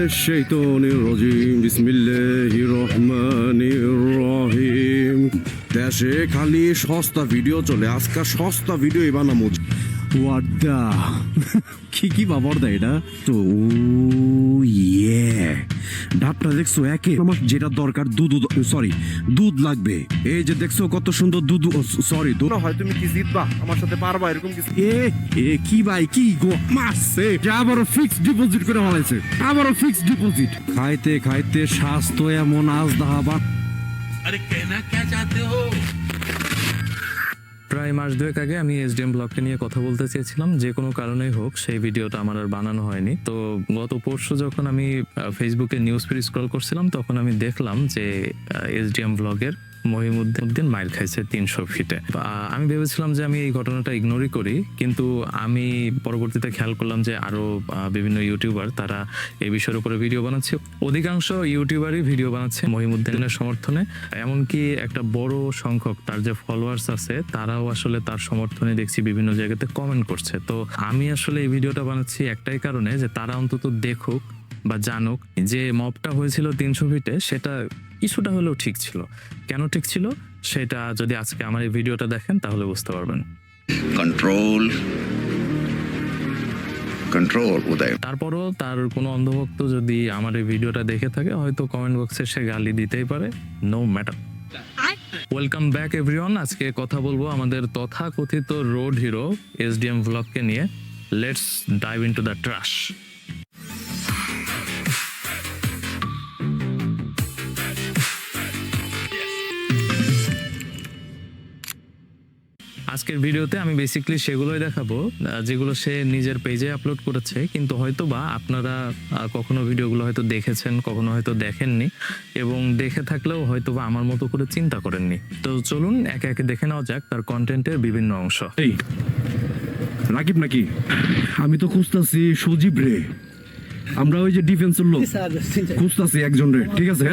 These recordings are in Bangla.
মিনাশ শাইতানির রাজিম বিসমিল্লাহির রহমানির রহিম। দেশে খালি সস্তা ভিডিও চলে, আজকে সস্তা ভিডিও বানামু। হোয়াট দা কি বাবার দা এটা তো ইয়ে ডাবটা দেখছো একে আমার যেটা দরকার দুধ লাগবে। এই যে দেখছো কত সুন্দর দুধ, সরি দুধ হয়। তুমি কি জিতবা আমার সাথে, পারবা এরকম কিছু? এ কি ভাই কি গো মারছে, আবারও ফিক্সড ডিপোজিট করে হয়েছে, আবারও ফিক্সড ডিপোজিট। খাইতে খাইতে স্বাস্থ্য এমন আজ দাহাবা। अरे कहना क्या चाहते हो? প্রায় মাস দুয়েক আগে আমি এসডিএম ব্লগকে নিয়ে কথা বলতে চেয়েছিলাম, যে কোনো কারণেই হোক সেই ভিডিওটা আমার আর বানানো হয়নি। তো গত পরশু যখন আমি ফেসবুকে নিউজ ফিড স্ক্রল করছিলাম, তখন আমি দেখলাম যে এসডিএম ব্লগের মহিমউদ্দিন মাইর খাইছে 300 ফিটে। আমি ভেবেছিলাম যে আমি এই ঘটনাটা ইগনোরই করি, কিন্তু আমি পরবর্তীতে খেয়াল করলাম যে আরো বিভিন্ন ইউটিউবার তারা এই বিষয়ের উপরে ভিডিও বানাচ্ছে। অধিকাংশ ইউটিউবারই ভিডিও বানাচ্ছে মহিমউদ্দিনের সমর্থনে, এমনকি একটা বড় সংখ্যক তার যে ফলোয়ার্স আছে তারাও আসলে তার সমর্থনে দেখছি বিভিন্ন জায়গাতে কমেন্ট করছে। তো আমি আসলে এই ভিডিওটা বানাচ্ছি একটাই কারণে, যে তারা অন্তত দেখুক বা জানুক যে মবটা হয়েছিল 300 ফিটে সেটা কিছুটা হলেও ঠিক ছিল। কেন ঠিক ছিল সেটা যদি আজকে আমার এই ভিডিওটা দেখেন তাহলে বুঝতে পারবেন। কন্ট্রোল কন্ট্রোল উদয়। তারপরও তার কোনো অন্ধভক্ত যদি আমার এই ভিডিওটা দেখে থাকে, হয়তো কমেন্ট বক্সে সে গালি দিতেই পারে, no matter. Welcome back everyone. আজকে কথা বলবো আমাদের তথাকথিত রোড হিরো এসডিএম ব্লগকে নিয়ে। Let's dive into the trash. আজকের ভিডিওতে আমি বেসিক্যালি সেগুলোই দেখাবো যেগুলো সে নিজের পেজে আপলোড করেছে, কিন্তু হয়তো বা আপনারা কখনো ভিডিওগুলো হয়তো দেখেছেন, কখনো হয়তো দেখেননি, এবং দেখে থাকলেও হয়তো বা আমার মতো করে চিন্তা করেননি। তো চলুন একে একে দেখে নেওয়া যাক তার কন্টেন্টের বিভিন্ন অংশ। এই রাকিব নাকি? আমি তো খুঁজতাছি সজীব রে, আমরা ওই যে ডিফেন্সের লোক খুঁজতাছি একজন রে, ঠিক আছে?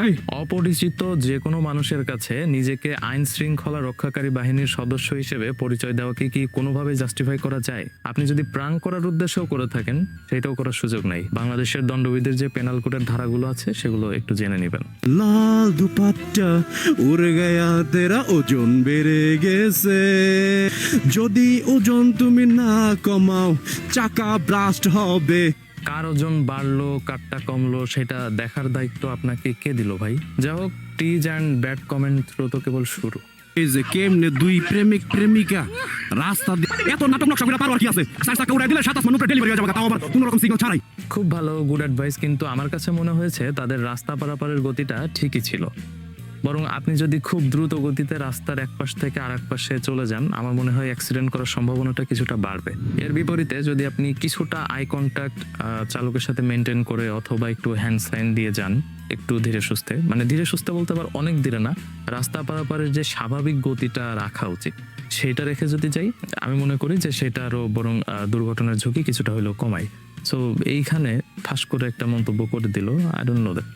অপরিচিত যে কোনো মানুষের কাছে নিজেকে আইন শৃঙ্খলা রক্ষাকারী বাহিনীর সদস্য হিসেবে পরিচয় দেওয়াকে কি কোনোভাবে জাস্টিফাই করা যায়? আপনি যদি প্রাঙ্ক করার উদ্দেশ্যেও করে থাকেন সেটাও করার সুযোগ নাই। বাংলাদেশের দণ্ডবিধির যে পেনাল কোডের ধারাগুলো আছে সেগুলো একটু জেনে নেবেন। লাল দুপাট্টা উড়ে গায়া তেরা ওজন বেড়ে গেছে, যদি ওজন তুমি না কমাও চাকা ব্লাস্ট হবে। কার ওজন বাড়লো কারটা কমলো সেটা দেখার দায়িত্ব আপনাকে কে দিল ভাই? যাই হোক, টিজ অ্যান্ড ব্যাড কমেন্ট তো কেবল শুরু। এই যে কেমনে দুই প্রেমিক প্রেমিকা রাস্তা এত নাটক নকশা করে পারো আর কি আছে? চাকা উড়াই দিলে 27 মিনিটে ডেলিভারি হয়ে যাবে, তাও আবার কোনো রকম সিগন্যাল ছাড়াই। খুব ভালো, গুড অ্যাডভাইস, কিন্তু আমার কাছে মনে হয়েছে তাদের রাস্তা পারাপারের গতিটা ঠিকই ছিল। বরং আপনি যদি খুব দ্রুত গতিতে রাস্তার এক পাশ থেকে আর এক পাশে চলে যান, আমার মনে হয় অ্যাক্সিডেন্ট করার সম্ভাবনাটা কিছুটা বাড়বে। এর বিপরীতে যদি আপনি কিছুটা আই কন্ট্যাক্ট চালকের সাথে মেনটেন করে অথবা একটু হ্যান্ড সাইন দিয়ে যান, একটু ধীরে সুস্থে, মানে ধীরে সুস্থে বলতে আবার অনেক ধীরে না, রাস্তা পারাপারের যে স্বাভাবিক গতিটা রাখা উচিত সেটা রেখে যদি যাই, আমি মনে করি যে সেটা আরও বরং দুর্ঘটনার ঝুঁকি কিছুটা হলেও কমায়। সো এইখানে ফাঁস করে একটা মন্তব্য করে দিল, আই ডোন্ট নো দ্যাট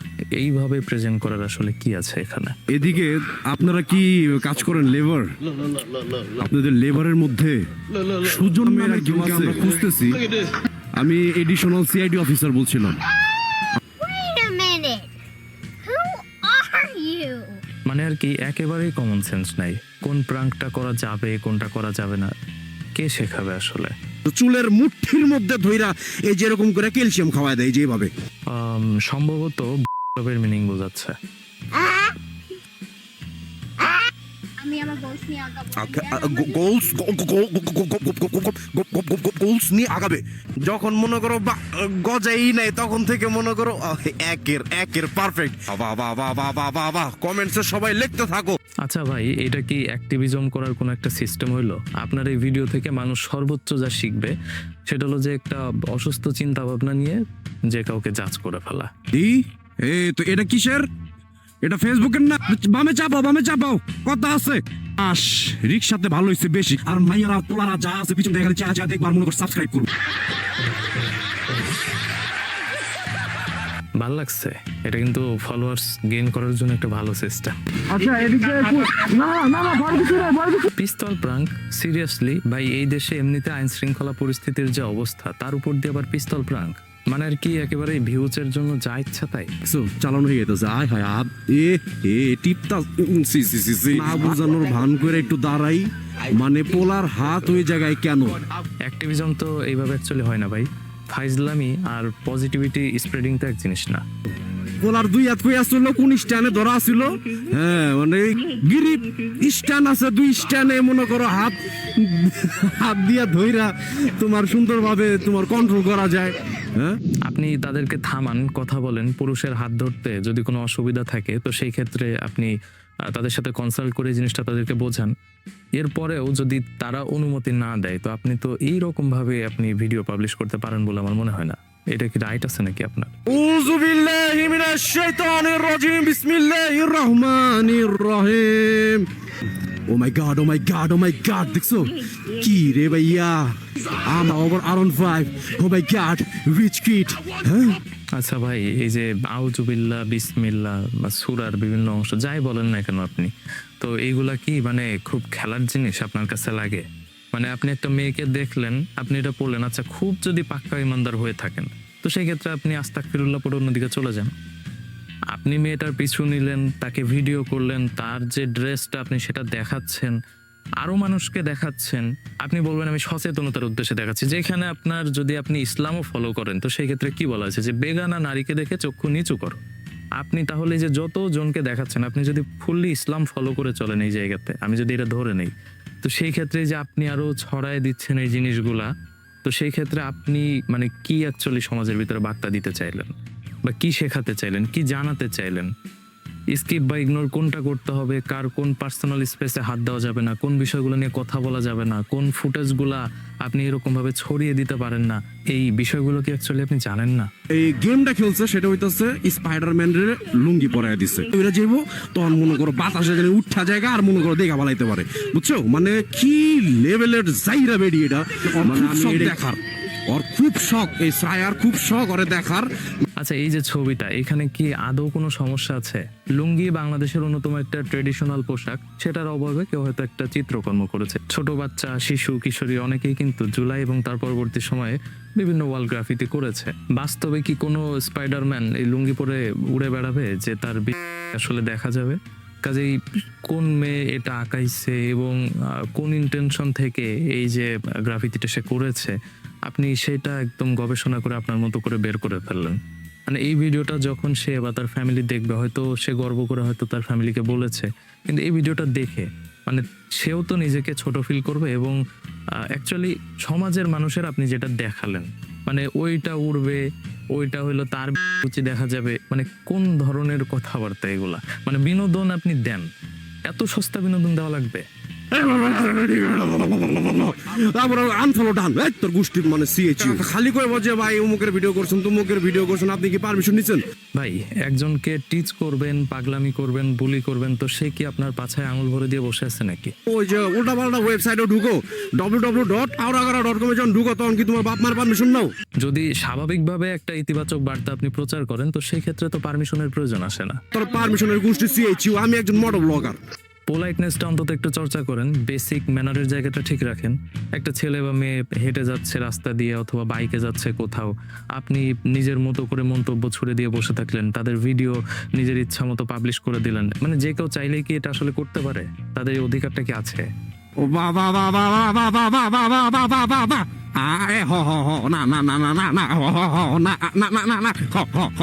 এইভাবে প্রেজেন্ট করার আসলে কি আছে এখানে। এদিকে আপনারা কি কাজ করেন? লেবার, আপনাদের লেবারের মধ্যে সুজন নামের কেউ আছে? আমরা খুঁজতেছি। আমি এডিশনাল সিআইডি অফিসার বলছিলাম। Wait a minute. Who are you? মানে আর কি একেবারেই কমন সেন্স নাই, কোন প্রাঙ্কটা করা যাবে কোনটা করা যাবে না কে শেখাবে আসলে? চুলের মুঠির মধ্যে ধইরা এই যেরকম করে ক্যালসিয়াম খাওয়ায় দেয় যেভাবে, সম্ভবত এর মিনিং বোঝাচ্ছে। আমি আমার গোলস নিয়ে আগাবো। গোলস নিয়ে আগাবে। যখন মনে করো গজাই নাই তখন থেকে মনে করো একের পারফেক্ট। বাহ কমেন্টসে সবাই লিখতে থাকো। আচ্ছা ভাই, এটা কি অ্যাক্টিভিজম করার কোনো একটা সিস্টেম হইলো? আপনার এই ভিডিও থেকে মানুষ সর্বোচ্চ যা শিখবে সেটা হলো যে একটা অসুস্থ চিন্তা ভাবনা নিয়ে যে কাউকে জাজ করে ফেলা। তো এটা কিসের? এটা ফেসবুকের না? বামে চাপাও কথা আছে। রিক্সাতে ভালো হইছে বেশি, আর মাইয়ারা পোলারা যা আছে পিছন দেখে চা দেখবার মনে করে সাবস্ক্রাইব করুন। ভালো লাগছে, এটা কিন্তু ফলোয়ার্স গেইন করার জন্য একটা ভালো সিস্টেম। আচ্ছা এদিকে পিস্তল প্রাঙ্ক, সিরিয়াসলি ভাই? এই দেশে এমনিতে আইন শৃঙ্খলা পরিস্থিতির যে অবস্থা তার উপর দিয়ে আবার পিস্তল প্রাঙ্ক, মানে আর কি একেবারে ভিউজের জন্য যা ইচ্ছা তাই। দেখছো চালানো হয়ে যেতেছে, আয় হায় হাত টিপটা না বুঝানোর ভান করে একটু দাঁড়াই, মানে পোলার হাত ওই জায়গায় কেন? অ্যাক্টিভিজম তো এইভাবে অ্যাকচুয়ালি হয় না ভাই। ফাইজলামি আর পজিটিভিটি স্প্রেডিং তো এক জিনিস না। পোলার দুই হাত কই আসছিল, কোন স্ট্যান্ডে ধরা ছিল? হ্যাঁ মানে গিরিপ স্ট্যান্ড আছে, দুই স্ট্যান্ডে মনে করো হাত হাত দিয়া ধইরা তোমার সুন্দরভাবে তোমার কন্ট্রোল করা যায়। হ্যাঁ আপনি তাদেরকে থামান, কথা বলেন, পুরুষের হাত ধরতে যদি কোনো অসুবিধা থাকে তো সেই ক্ষেত্রে আপনি তাদের সাথে কনসাল্ট করে জিনিসটা তাদেরকে বোঝান। এরপরেও যদি তারা অনুমতি না দেয় তো আপনি তো এইরকম ভাবে আপনি ভিডিও পাবলিশ করতে পারেন বলে আমার মনে হয় না। এটা কি রাইট আছে নাকি আপনার? উযু বিল্লাহি মিনাশ শাইতানির রাজিম, বিসমিল্লাহির রহমানির রহিম। ও my god, oh my god, oh my god, দেখছো কি রে ভাইয়া? আম over আরন 5, O my god, rich kid. হ্যাঁ আচ্ছা ভাই, এই যে আউযুবিল্লাহ, বিসমিল্লাহ বা সূরার বিভিন্ন অংশ যাই বলেন না কেন আপনি, তো এইগুলা কি মানে খুব খেলার জিনিস আপনার কাছে লাগে? মানে আপনি একটা মেয়েকে দেখলেন, আপনি এটা পড়লেন, আচ্ছা খুব যদি পাক্কা ইমানদার হয়ে থাকেন তো সেই ক্ষেত্রে আপনি আস্তাগফিরুল্লাহ পড়ে অন্যদিকে চলে যান। আপনি মেয়েটার পিছু নিলেন, তাকে ভিডিও করলেন, তার যে ড্রেসটা আপনি সেটা দেখাচ্ছেন, আরো মানুষকে দেখাচ্ছেন। আপনি বলবেন আমি সচেতনতার উদ্দেশ্যে দেখাচ্ছি, যেখানে আপনার যদি আপনি ইসলামও ফলো করেন তো সেই ক্ষেত্রে কি বলা আছে যে বেগানা নারীকে দেখে চক্ষু নিচু করো। আপনি তাহলে যে যত জনকে দেখাচ্ছেন, আপনি যদি ফুললি ইসলাম ফলো করে চলেন এই জায়গাতে, আমি যদি এটা ধরে নেই, তো সেই ক্ষেত্রে যে আপনি আরো ছড়ায় দিচ্ছেন এই জিনিসগুলা, তো সেই ক্ষেত্রে আপনি মানে কি অ্যাকচুয়ালি সমাজের ভিতরে বার্তা দিতে চাইলেন বা কি শেখাতে চাইলেন, কি জানাতে চাইলেন? স্কিপ বা ইগনোর কোনটা করতে হবে, কার কোন পার্সোনাল স্পেসে হাত দেওয়া যাবে না, কোন বিষয়গুলো নিয়ে কথা বলা যাবে না, কোন ফুটেজগুলা আপনি এরকম ভাবে ছড়িয়ে দিতে পারেন না, এই বিষয়গুলো কি অ্যাকচুয়ালি আপনি জানেন না? এই গেমটা খেলছে সেটা হইতাছে স্পাইডারম্যানের লুঙ্গি পরায় দিছে, ওইটা যাইবো তখন মনে করো বাতাসে গেলে উঠা জায়গা আর মনে করো দেখা বালাইতে পারে, বুঝছো? মানে কি লেভেলের যাইরা বেডি এটা, মানে আমি দেখার ওর খুব শখ, এই শ্রায়ার খুব শখ ওরে দেখার। আচ্ছা, এই যে ছবিটা, এখানে কি আদৌ কোনো সমস্যা আছে? লুঙ্গি বাংলাদেশের অন্যতম একটা ট্রেডিশনাল পোশাক, সেটার অভাবে কেউ হয়তো একটা চিত্রকর্ম করেছে। ছোট বাচ্চা, শিশু, কিশোরী অনেকেই কিন্তু জুলাই এবং তার পরবর্তী সময়ে বিভিন্ন ওয়াল গ্রাফিতি করেছে। বাস্তবে কি কোনো স্পাইডারম্যান এই লুঙ্গি পরে উড়ে বেড়াবে যে তার আসলে দেখা যাবে? কাজেই কোন মেয়ে এটা আঁকাইছে এবং কোন ইন্টেনশন থেকে এই যে গ্রাফিতিটা সে করেছে, আপনি সেটা একদম গবেষণা করে আপনার মতো করে বের করে ফেললেন। মানে এই ভিডিওটা যখন সে বা তার ফ্যামিলি দেখবে, হয়তো সে গর্ব করে হয়তো তার ফ্যামিলিকে বলেছে, কিন্তু এই ভিডিওটা দেখে মানে সেও তো নিজেকে ছোট ফিল করবে এবং অ্যাকচুয়ালি সমাজের মানুষের আপনি যেটা দেখালেন, মানে ওইটা উড়বে, ওইটা হইলো তার উচিত দেখা যাবে, মানে কোন ধরনের কথাবার্তা এগুলা? মানে বিনোদন আপনি দেন, এত সস্তা বিনোদন দেওয়া লাগবে? তারপর আনফলো ডান, তোর গোষ্ঠী মানে সিএচইউ খালি করে বলছে ভাই অমুকের ভিডিও করছেন, তমুকের ভিডিও করছেন, আপনি কি পারমিশন নিচ্ছেন? ভাই একজনকে টিচ করবেন, পাগলামি করবেন, বুলি করবেন, তো সে কি আপনার পাছায় আঙুল ভরে দিয়ে বসে আছে নাকি? ওই যে উল্টা পাল্টা ওয়েবসাইটে ঢুকো, www.auragara.com যখন ঢুকো তখন কি তোমার বাপ মার পারমিশন নাও? যদি স্বাভাবিকভাবে একটা ইতিবাচক বার্তা আপনি প্রচার করেন তো সেই ক্ষেত্রে তো পারমিশনের প্রয়োজন আসে না। তোর পারমিশনের গোষ্ঠী সিএইচইউ, আমি একজন মোটর ব্লগার। পোলাইটনেসটা অন্তত একটু চর্চা করেন, বেসিক ম্যানারের জায়গাটা ঠিক রাখেন। একটা ছেলে বা মেয়ে হেঁটে যাচ্ছে রাস্তা দিয়ে অথবা বাইকে যাচ্ছে কোথাও, আপনি নিজের মতো করে মন্তব্য ছুড়ে দিয়ে বসে থাকলেন, তাদের ভিডিও নিজের ইচ্ছা মতো পাবলিশ করে দিলেন। মানে যে কেউ চাইলেই কি এটা আসলে করতে পারে? তাদের এই অধিকারটা কি আছে? ও বাবা বাবা বাবা বাবা বাবা বাবা বাবা আয় হ হ হ না না না না না না হ হ হ না না না না না হ হ হ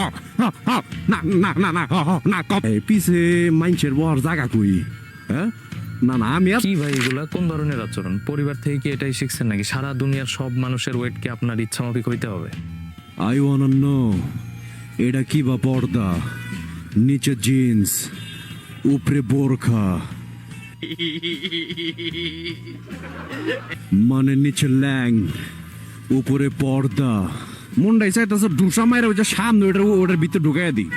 হ না না না না হ হ না কপ এই পিছে মাইনছের বড় জায়গা কই? হ্যাঁ না না আমি কি ভাই এগুলা কোন ধরনের আচরণ? পরিবার থেকে কি এটাই শিখছেন নাকি সারা দুনিয়ার সব মানুষের ওয়েট কি আপনার ইচ্ছা মাফিক হইতে হবে? আই ওয়ান্ট টু নো এটা কি বা পর্দা, নিচে জিন্স, উপরে বোরখা, মানে নিচে ল্যাং, উপরে পর্দা। মুন্ডাই চাইতেছে ঢুসা মাইরা ওই যে সামনে ওটার ভিতরে ঢুকাই দিই।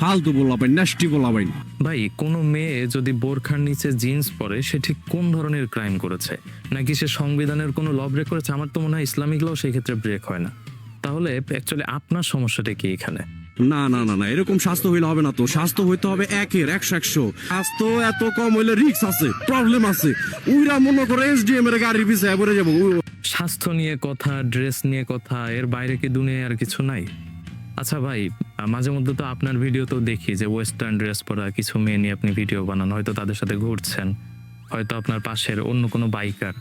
ফালতু বলাবেন, নাস্টি বলাবেন। ভাই কোনো মেয়ে যদি বোরখার নিচে জিন্স পরে সে ঠিক কোন ধরনের ক্রাইম করেছে? নাকি সে সংবিধানের কোনো ল ব্রেক করেছে? আমার তো মনে হয় ইসলামিক ল সেই ক্ষেত্রে ব্রেক হয় না। তাহলে অ্যাকচুয়ালি আপনার সমস্যাটা কি এখানে? না না না না এরকম স্বাস্থ্য হইলে হবে না তো, স্বাস্থ্য হইতে হবে 100 স্বাস্থ্য এত কম হইলে রিস্ক আছে, প্রবলেম আছে। উইরা মনে করে এসডিএম এর গাড়ির পিছনে পড়ে যাবো। স্বাস্থ্য নিয়ে কথা, ড্রেস নিয়ে কথা, এর বাইরে কি দুনিয়ায় আর কিছু নাই? আচ্ছা ভাই, মাঝে মধ্যে তো আপনার ভিডিও তো দেখি যে ওয়েস্টার্ন ড্রেস পরা কিছু মেয়ে নিয়ে আপনি ভিডিও বানান, হয়তো তাদের সাথে ঘুরছেন, হয়তো আপনার পাশের অন্য কোনো বাইকার,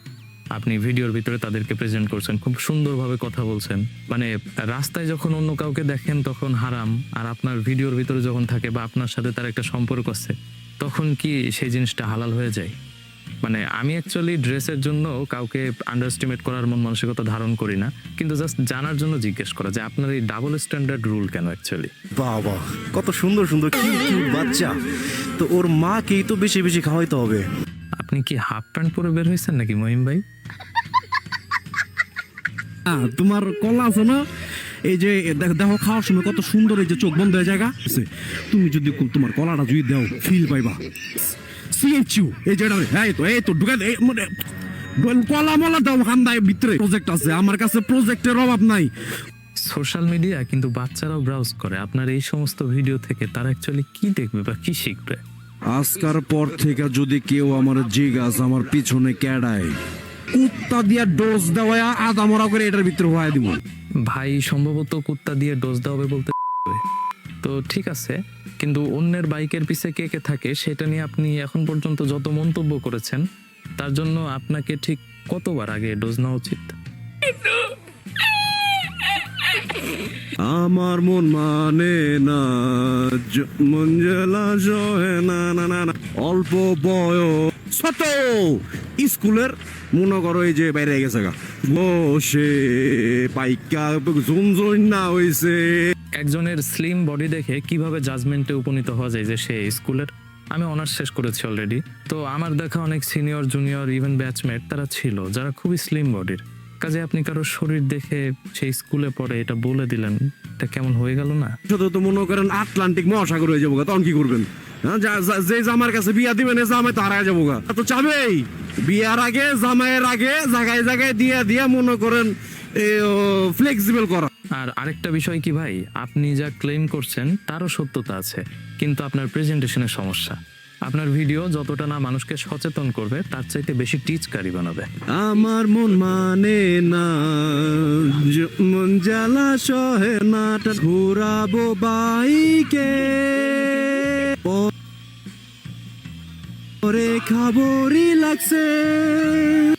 আপনি ভিডিওর ভিতরে তাদেরকে প্রেজেন্ট করছেন, খুব সুন্দরভাবে কথা বলছেন। মানে রাস্তায় যখন অন্য কাউকে দেখেন তখন হারাম, আর আপনার ভিডিওর ভিতরে যখন থাকে বা আপনার সাথে তার একটা সম্পর্ক আছে তখন কি সেই জিনিসটা হালাল হয়ে যায়? মানে আমি অ্যাকচুয়ালি ড্রেসের জন্য কাউকে আন্ডারএস্টিমেট করার মন মানসিকতা ধারণ করি না, কিন্তু জাস্ট জানার জন্য জিজ্ঞেস করা যে আপনার এই ডাবল স্ট্যান্ডার্ড রুল কেন অ্যাকচুয়ালি? বাবা কত সুন্দর সুন্দর কিউট বাচ্চা, তো ওর মাকেই তো বেশি বেশি খাওয়াইতে হবে। আপনি কি হাফ প্যান্ট পরে বের হয়েছেন নাকি মহিম ভাই? তোমার কলা আছে না, এই যে দেখো খাওয়ার সময় কত সুন্দর, এই যে চোখ বন্ধ হয়ে জায়গা আছে, তুমি যদি তোমার কলাটা যদি দাও ফিল পাইবা। সিএইচইউ এই যে এই তো ঢুকে মানে কলা মলা দাও খান্দায় ভিতরে প্রজেক্ট আছে, আমার কাছে প্রজেক্টের অভাব নাই। সোশ্যাল মিডিয়া কিন্তু বাচ্চারাও ব্রাউজ করে, আপনার এই সমস্ত ভিডিও থেকে তারা অ্যাকচুয়ালি কি দেখবে বা কি শিখবে? আজকার পর থেকে যদি কেউ আমার জিগাস আমার পিছনে ক্যাডায় কুত্তা দিয়া ডোজ দেওয়া আধা মরা করে এটার ভিতরে হয়ে দিব। ভাই সম্ভবত কুত্তা দিয়ে ডোজ দেওয়া হবে বলতে হবে। তো ঠিক আছে, কিন্তু অন্যের বাইকের পিছে কে কে থাকে সেটা নিয়ে আপনি এখন পর্যন্ত যত মন্তব্য করেছেন তার জন্য আপনাকে ঠিক কতবার আগে ডোজ নেওয়া উচিত? আমার মন মানে না, মন জ্বালা সহে না না না না। অল্প বয়স ছোট স্কুলের মনে করো এই যে বাইরে গেছে গা বসে পাইকা ঝুমঝুম না হইছে। একজনের স্লিম বডি দেখে কিভাবে জাজমেন্টে উপনীত হওয়া যায় যে সে স্কুলের? আমি অনার্স শেষ করেছি অলরেডি, তো আমার দেখা অনেক সিনিয়র জুনিয়র ইভেন ব্যাচমেট তারা ছিল যারা খুবই স্লিম বডির। কাজে আপনি কারো শরীর দেখে সেই স্কুলে পড়ে এটা বলে দিলেন, এটা কেমন হয়ে গেল না? শুধু তো মনে করেন আটলান্টিক মহাসাগর হয়ে যাবো গা, তখন কি করবেন? হ্যাঁ, যে জামার কাছে বিয়া দিবেন জামাই তো হারায় যাবো গা, তো চাবেই বিয়ার আগে জামাইয়ের আগে জায়গায় জায়গায় দিয়া মনে করেন ফ্লেক্সিবল করা। আর আরেকটা বিষয় কি ভাই, আপনি যা ক্লেম করছেন তারও সত্যতা আছে, কিন্তু আপনার প্রেজেন্টেশনের সমস্যা। আপনার ভিডিও যতটা না মানুষকে সচেতন করবে তার চাইতে বেশি টিচকারি বানাবে। আমার মন মানে না, মন জ্বালা সহে না, ঘুরাবো বাইকে পরে খাবরি লাগছে,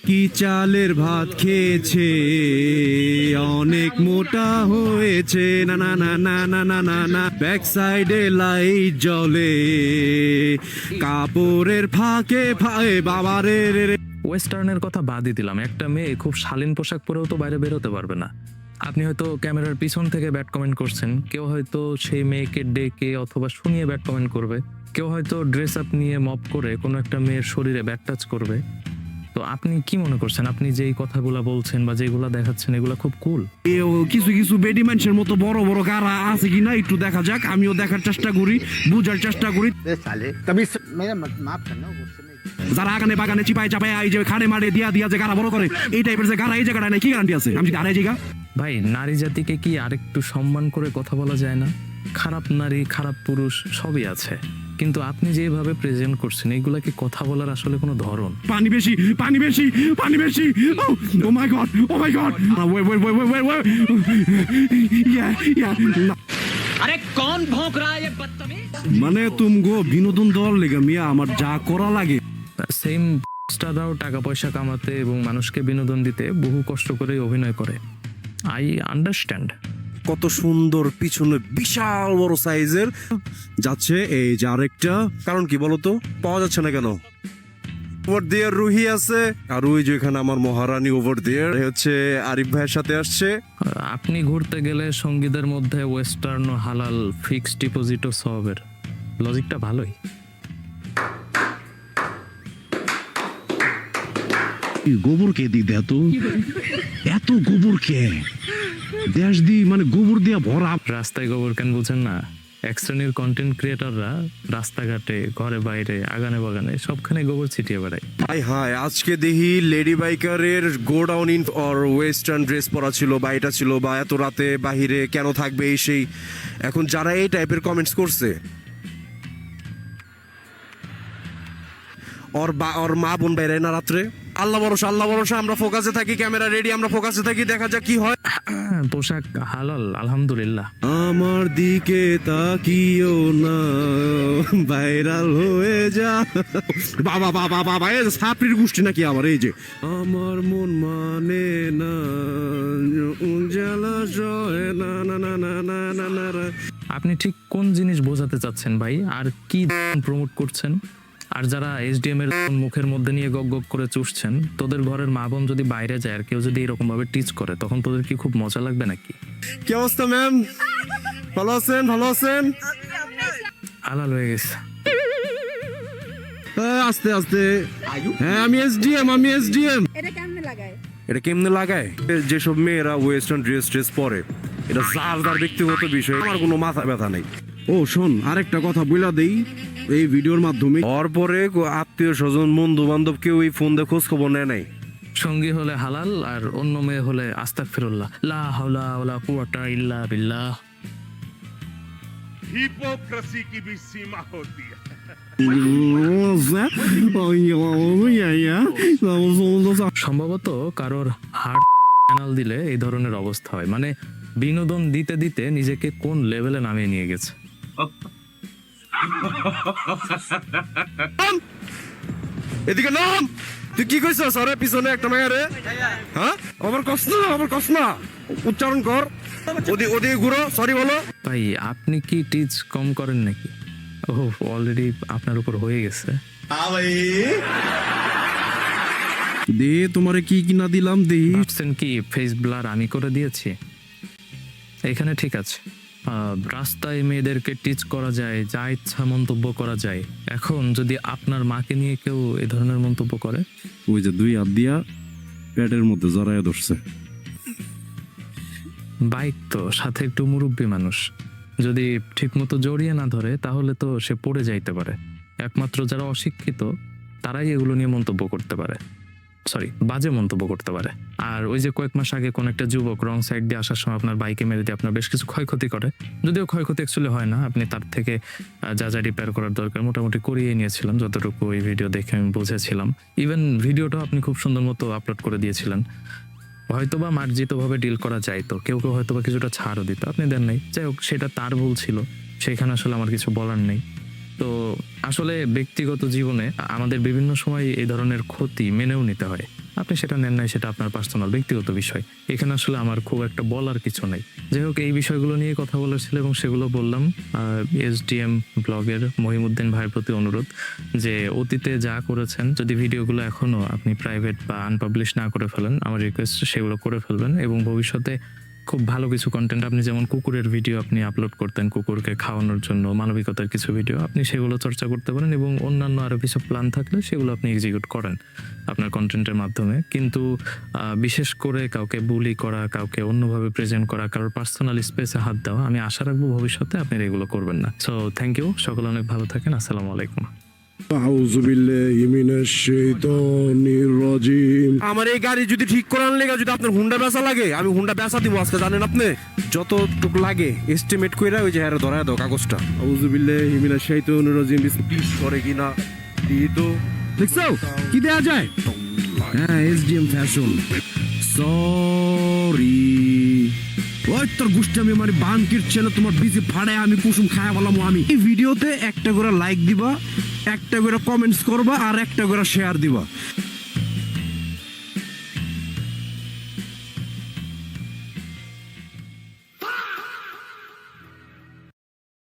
কি চালের ভাত খেয়েছে অনেক মোটা হয়েছে, না না না না না না না না, ব্যাক সাইডে লাইট জ্বলে কাপড়ের ফাঁকে ফাঁকে বাবারে রে। ওয়েস্টার্নের কথা বাদই দিলাম, একটা মেয়ে খুব শালীন পোশাক পরেও তো বাইরে বেরোতে পারবে না। আপনি হয়তো ক্যামেরার পিছন থেকে ব্যাড কমেন্ট করছেন, কেউ হয়তো সেই মেয়েকে ডেকে অথবা শুনিয়ে ব্যাড কমেন্ট করবে, কেউ হয়তো ড্রেস আপ নিয়ে মপ করে কোনো একটা মেয়ের শরীরে ব্যাড টাচ করবে। তো আপনি কি মনে করছেন আপনি যেই কথাগুলো বলছেন বা যেগুলা দেখাচ্ছেন এগুলা খুব কুল? কিছু কিছু বেডি মানুষের মতো বড় বড় গাড়া আছে কিনা একটু দেখা যাক, আমিও দেখার চেষ্টা করি, বুঝার চেষ্টা করি। माफ करना गुस्से में যারা আগানে বাগানে চিপাই চাপাই এই যে খাড়ে মারে দিয়া যে গাড়া বড় করে, এই টাইপের যে গাড়া এই জায়গাটা নাই, কি গ্যারান্টি আছে আমি যদি আড়াই জায়গা? ভাই নারী জাতিকে কি আরেকটু সম্মান করে কথা বলা যায় না? খারাপ নারী খারাপ পুরুষ সবই আছে, কিন্তু আপনি যেভাবে প্রেজেন্ট করছেন এগুলা কি কথা বলার আসলে কোনো ধরন? পানি বেশি পানি বেশি পানি বেশি, oh my god oh my god, ওয়ে ওয়ে ওয়ে ওয়ে ওয়ে, ইয়া अरे कौन भौंक रहा है ये बदतमीज? মানে তুমগো বিনোদন দেওয়ার লেগে মিয়া আমার যা করা লাগে। সেম স্টাররাও টাকা পয়সা কামাতে এবং মানুষকে বিনোদন দিতে বহু কষ্ট করে অভিনয় করে, আই আন্ডারস্ট্যান্ড। কত সুন্দর পিছনে বিশাল বড় সাইজের যাচ্ছে, এই যে আরেকটা, কারণ কি বলতো পাওয়া যাচ্ছে না কেন? ওভার দেয়ার রুহি আছে, আর ওই যে এখানে আমার মহারানী ওভার দেয়ার হচ্ছে আরিফ ভাইয়ের সাথে আসছে। আপনি ঘুরতে গেলে সঙ্গীদের মধ্যে ওয়েস্টার্ন ও হালাল, ফিক্সড ডিপোজিট ও সবের লজিকটা ভালোই। গোবর কে দি এত এত গোবর কে দেশ দি, মানে গোবর দিয়া ভরা। রাস্তায় গোবর কেন বুঝেন না? এক শ্রেণীর কন্টেন্ট ক্রিয়েটররা রাস্তাঘাটে ঘরে বাইরে আগানে বাগানে সবখানে গোবর ছিটিয়ে বেড়ায়। হাই হাই, আজকে দেখি লেডি বাইকারের godown in or western dress পরা ছিল বা এটা ছিল বা এত রাতে বাহিরে কেন থাকবে এই সেই। এখন যারা এই টাইপের কমেন্টস করছে ওর মা বোন বাইরে না রাত্রে, আল্লাহ ভরসা আমরা ফোকাসে থাকি, ক্যামেরা রেডি, আমরা ফোকাসে থাকি, দেখা যাক কি হয়। পোশাক হালাল আলহামদুলিল্লাহ। আমার দিকে তাকিও না, ভাইরাল হয়ে যা। বাবা বাবা বাবা, এই যে সাপড়ির গোষ্ঠী নাকি আবার, এই যে আমার মন মানে না জলাশয় না না না না না না না না। আপনি ঠিক কোন জিনিস বোঝাতে চাচ্ছেন ভাই, আর কি প্রমোট করছেন? আর যারা এসডিএম এর মুখের মধ্যে নিয়ে গগ গগ করে চুষছেন, তোদের ঘরের মা বোন যদি বাইরে যায় আর কেউ যদি এরকম ভাবে টিচ করে, তখন তোদের কি খুব মজা লাগবে নাকি? কি অবস্থা ম্যাম, ভালো আছেন? ভালো আছেন? হালাল হয়ে গেছে। আস্তে আস্তে। হ্যাঁ আমি এসডিএম। এটা কেমনে লাগায়? এটা কেমনে লাগায়? যেসব মেয়েরা ওয়েস্টার্ন ড্রেস পরে, এটা যার ব্যক্তিগত বিষয়, আমার কোনো মাথা ব্যথা নেই। ও শোন, আরেকটা কথা বইলা দেই এই ভিডিওর মাধ্যমে, ওর পরে আত্মীয় স্বজন বন্ধু বান্ধব কেউ এই ফোন দিয়ে খোঁজ খবর নেয় নাই। সঙ্গী হলে হালাল আর অন্য মেয়ে হলে আস্তাগফিরুল্লাহ, লা হাওলা ওয়ালা কুওয়াতা ইল্লা বিল্লাহ। हिपोक्रेसी की भी सीमा होती है। সম্ভবত কারোর হার্ট চ্যানেল দিলে এই ধরনের অবস্থা হয়, মানে বিনোদন দিতে দিতে নিজেকে কোন লেভেলে নামিয়ে নিয়ে গেছে। এদিকে নাম, তুই কি কইছস? আরে পিছনে একটা মেয়ে রে, হ্যাঁ আমার কষ্ট না উচ্চারণ কর, ওদিকে ঘুরো, সরি বলো। ভাই আপনি কি টিচ কম করেন নাকি? ও অলরেডি আপনার উপর হয়ে গেছে। দে তোমারে কি কিনা দিলাম দে। ভাবছেন কি ফেস ব্লার আমি করে দিয়েছি? এখানে ঠিক আছে, রাস্তায় মেয়েদেরকে টিচ করা যায়, যা ইচ্ছা মন্তব্য করা যায়। এখন যদি আপনার মাকে নিয়ে কেউ এ ধরনের মন্তব্য করে, ওই যে 2 হাত দিয়া পেটের মধ্যে জড়াইয়া ধরছে। বাইক তো সাথে একটু মুরব্বী মানুষ, যদি ঠিকমতো জড়িয়ে না ধরে তাহলে তো সে পড়ে যাইতে পারে। একমাত্র যারা অশিক্ষিত তারাই এগুলো নিয়ে মন্তব্য করতে পারে, বাজে মন্তব্য করতে পারে। আর ওই যে কয়েক মাস আগে কোন একটা যুবক রং সাইড দিয়ে আসার সময় আপনার বাইকে মেরে দিয়ে আপনার বেশ কিছু ক্ষয়ক্ষতি করে, যদিও ক্ষয়ক্ষতি অ্যাকচুয়ালি হয় না, আপনি তার থেকে যা যা রিপেয়ার করার দরকার মোটামুটি করিয়ে নিয়েছিলেন, যতটুকু ওই ভিডিও দেখে আমি বুঝেছিলাম। ইভেন ভিডিওটাও আপনি খুব সুন্দর মতো আপলোড করে দিয়েছিলেন। হয়তোবা মার্জিতভাবে ডিল করা যায়, তো কেউ কেউ হয়তোবা কিছুটা ছাড়ও দিত, আপনি দেন নাই। যাই হোক, সেটা তার ভুল ছিল, সেখানে আসলে আমার কিছু বলার নেই। তো আসলে ব্যক্তিগত জীবনে আমাদের বিভিন্ন সময় এই ধরনের ক্ষতি মেনেও নিতে হয়। আপনি সেটা নেন নাই, সেটা আপনার পার্সোনাল ব্যক্তিগত বিষয়, এখানে আসলে আমার খুব একটা বলার কিছু নেই। যাই হোক, এই বিষয়গুলো নিয়ে কথা বলার ছিল এবং সেগুলো বললাম। এসডিএম ব্লগের মহিমউদ্দিন ভাইয়ের প্রতি অনুরোধ যে অতীতে যা করেছেন, যদি ভিডিওগুলো এখনো আপনি প্রাইভেট বা আনপাবলিশ না করে ফেলেন, আমার রিকোয়েস্ট সেগুলো করে ফেলবেন। এবং ভবিষ্যতে খুব ভালো কিছু কন্টেন্ট, আপনি যেমন কুকুরের ভিডিও আপনি আপলোড করতেন, কুকুরকে খাওয়ানোর জন্য মানবিকতার কিছু ভিডিও, আপনি সেগুলো চর্চা করতে পারেন। এবং অন্যান্য আরও কিছু প্ল্যান থাকলে সেগুলো আপনি এক্সিকিউট করেন আপনার কন্টেন্টের মাধ্যমে। কিন্তু বিশেষ করে কাউকে বুলি করা, কাউকে অন্যভাবে প্রেজেন্ট করা, কারোর পার্সোনাল স্পেসে হাত দেওয়া, আমি আশা রাখবো ভবিষ্যতে আপনি এগুলো করবেন না। সো থ্যাংক ইউ, সকলে অনেক ভালো থাকেন, আসসালামু আলাইকুম। আমার এই গাড়ি যদি ঠিক করার লেগে যদি আপনার হুন্ডা বেচা লাগে, আমি হুন্ডা বেচা দিব আজকে, জানেন আপনি? যতটুকু লাগে এস্টিমেট কইরা ওই যে হ্যাঁ ধরায় দাও কাগজটা। আউযুবিল্লাহি মিনাশ শাইতানির রাজিম, বিসমিল্লাহ করে কিনা দি তো দেখছো কি দেয়া যায়? হ্যাঁ এসডিএম ফ্যাশন, সরি ওই তোর গোষ্ঠী আমি আমার বানকির ছেলে, তোমার বিজি ফাড়ায় আমি কুসুম খায়া বললাম। আমি এই ভিডিওতে একটা করে লাইক দিবা, একটা করে কমেন্টস করবা, আর একটা করে শেয়ার দিবা।